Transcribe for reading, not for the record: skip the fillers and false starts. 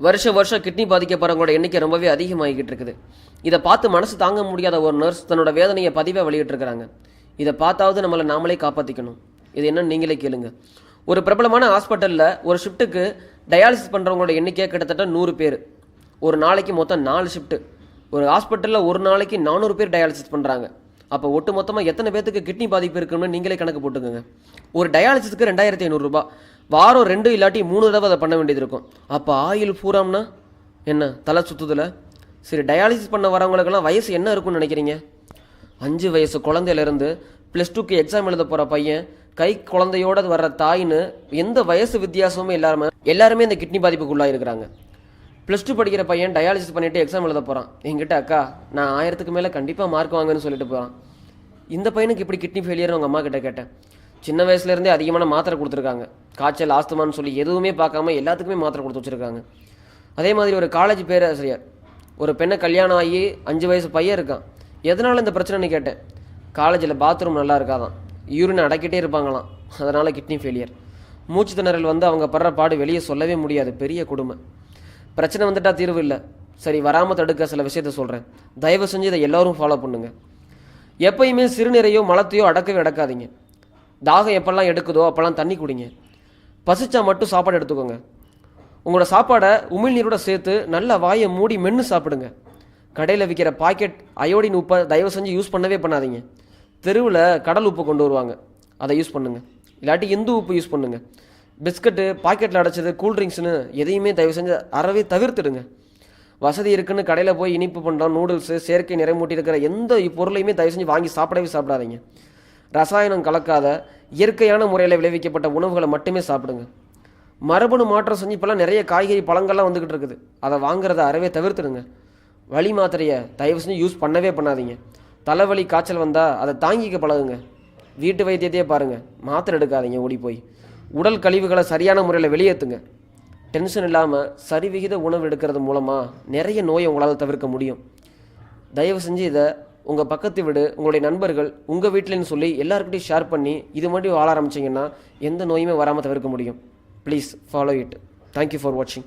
வருஷம் கிட்னி பாதிக்கப்படுறவங்களோட எண்ணிக்கை ரொம்பவே அதிகமாகிக்கிட்டு இருக்குது. இதை பார்த்து மனசு தாங்க முடியாத ஒரு நர்ஸ் தன்னோட வேதனையை பதிவாக வெளியிட்டிருக்கிறாங்க. இதை பார்த்தாவது நம்மளை நாமளே காப்பாற்றிக்கணும். இது என்னன்னு நீங்களே கேளுங்க. ஒரு பிரபலமான ஹாஸ்பிட்டலில் ஒரு ஷிஃப்ட்டுக்கு டயாலிசிஸ் பண்ணுறவங்களோட எண்ணிக்கை கிட்டத்தட்ட 100 பேர். ஒரு நாளைக்கு மொத்தம் 4 ஷிஃப்ட்டு. ஒரு ஹாஸ்பிட்டலில் ஒரு நாளைக்கு 400 பேர் டயாலிசிஸ் பண்ணுறாங்க. அப்போ ஒட்டு மொத்தமாக எத்தனை பேருக்கு கிட்னி பாதிப்பு இருக்குன்னு நீங்களே கணக்கு போட்டுக்கோங்க. ஒரு டயாலிசிஸ்க்கு 2500 ரூபாய். வாரம் 2 இல்லாட்டி 3 தடவை அதை பண்ண வேண்டியது இருக்கும். அப்போ ஆயில் பூராம்னா என்ன தலை சுற்றுதில்ல? சரி, டயாலிசிஸ் பண்ண வரவங்களுக்கெல்லாம் வயசு என்ன இருக்குன்னு நினைக்கிறீங்க? 5 வயசு குழந்தையிலேருந்து +2க்கு எக்ஸாம் எழுத போகிற பையன், கை குழந்தையோடு வர்ற தாயின்னு எந்த வயசு வித்தியாசமுமே எல்லாருமே இந்த கிட்னி பாதிப்புக்குள்ளாக இருக்கிறாங்க. +2 படிக்கிற பையன் டயாலிசிஸ் பண்ணிவிட்டு எக்ஸாம் எழுத போகிறான். என்கிட்ட அக்கா நான் 1000க்கு மேலே கண்டிப்பாக மார்க் வாங்கன்னு சொல்லிட்டு போகிறான். இந்த பையனுக்கு இப்படி கிட்னி ஃபெயிலியர்னு அவங்க அம்மா கிட்ட கேட்டேன். சின்ன வயசுலேருந்தே அதிகமான மாத்திரை கொடுத்துருக்காங்க. காய்ச்சல், ஆஸ்துமான்னு சொல்லி எதுவுமே பார்க்காம எல்லாத்துக்குமே மாத்திரை கொடுத்து வச்சுருக்காங்க. அதே மாதிரி ஒரு காலேஜ் பேராசிரியர் ஒரு பெண்ணை கல்யாணம் ஆகி 5 வயசு பையன் இருக்கான். எதனால் இந்த பிரச்சனைன்னு கேட்டேன். காலேஜில் பாத்ரூம் நல்லா இருக்காதான், யூரின் அடக்கிட்டே இருப்பாங்களாம், அதனால் கிட்னி ஃபெயிலியர். மூச்சு திணறல் வந்து அவங்க படுற பாடு வெளியே சொல்லவே முடியாது, பெரிய கொடுமை. பிரச்சனை வந்துட்டால் தீர்வு இல்லை. சரி, வராமல் தடுக்க சில விஷயத்த சொல்கிறேன். தயவு செஞ்சு இதை எல்லோரும் ஃபாலோ பண்ணுங்கள். எப்பயுமே சிறுநீரையோ மலத்தையோ அடக்கவே அடக்காதீங்க. தாகம் எப்பெல்லாம் எடுக்குதோ அப்போல்லாம் தண்ணி குடிங்க. பசிச்சா மட்டும் சாப்பாடு எடுத்துக்கோங்க. உங்களோட சாப்பாடை உமிழ்நீரோட சேர்த்து நல்லா வாயை மூடி மென்று சாப்பிடுங்க. கடையில் விற்கிற பாக்கெட் அயோடின் உப்பை தயவு செஞ்சு யூஸ் பண்ணவே பண்ணாதீங்க. தெருவில் கடல் உப்பு கொண்டு வருவாங்க, அதை யூஸ் பண்ணுங்கள். இல்லாட்டி இந்து உப்பு யூஸ் பண்ணுங்கள். பிஸ்கட்டு, பாக்கெட்டில் அடைச்சது, கூல்ட்ரிங்க்ஸ்னு எதையுமே தயவு செஞ்சு அறவே தவிர்த்துடுங்க. வசதி இருக்குன்னு கடையில் போய் இனிப்பு பண்ணுறோம், நூடுல்ஸு, செயற்கை நிறைமூட்டி இருக்கிற எந்த பொருளையுமே தயவு செஞ்சு வாங்கி சாப்பிடாதீங்க. ரசாயனம் கலக்காத இயற்கையான முறையில் விளைவிக்கப்பட்ட உணவுகளை மட்டுமே சாப்பிடுங்க. மரபணு மாற்றம் செஞ்சு இப்போல்லாம் நிறைய காய்கறி பழங்கள்லாம் வந்துக்கிட்டு இருக்குது, அதை வாங்குறத அறவே தவிர்த்துடுங்க. வலி மாத்திரையை தயவு செஞ்சு யூஸ் பண்ணவே பண்ணாதீங்க. தலைவலி, காய்ச்சல் வந்தால் அதை தாங்கிக்க பழகுங்க. வீட்டு வைத்தியத்தையே பாருங்கள், மாத்திரை எடுக்காதீங்க. ஓடி போய் உடல் கழிவுகளை சரியான முறையில் வெளியேற்றுங்க. டென்ஷன் இல்லாமல் சரிவிகித உணவு எடுக்கிறது மூலமாக நிறைய நோயை உங்களால் தவிர்க்க முடியும். தயவு செஞ்சு இதை உங்கள் பக்கத்து வீடு, உங்களுடைய நண்பர்கள், உங்கள் வீட்டிலன்னு சொல்லி எல்லாருக்கிட்டையும் ஷேர் பண்ணி இது மாதிரி வாழ ஆரம்பிச்சிங்கன்னா எந்த நோயுமே வராமல் தவிர்க்க முடியும். Please follow it. Thank you for வாட்சிங்.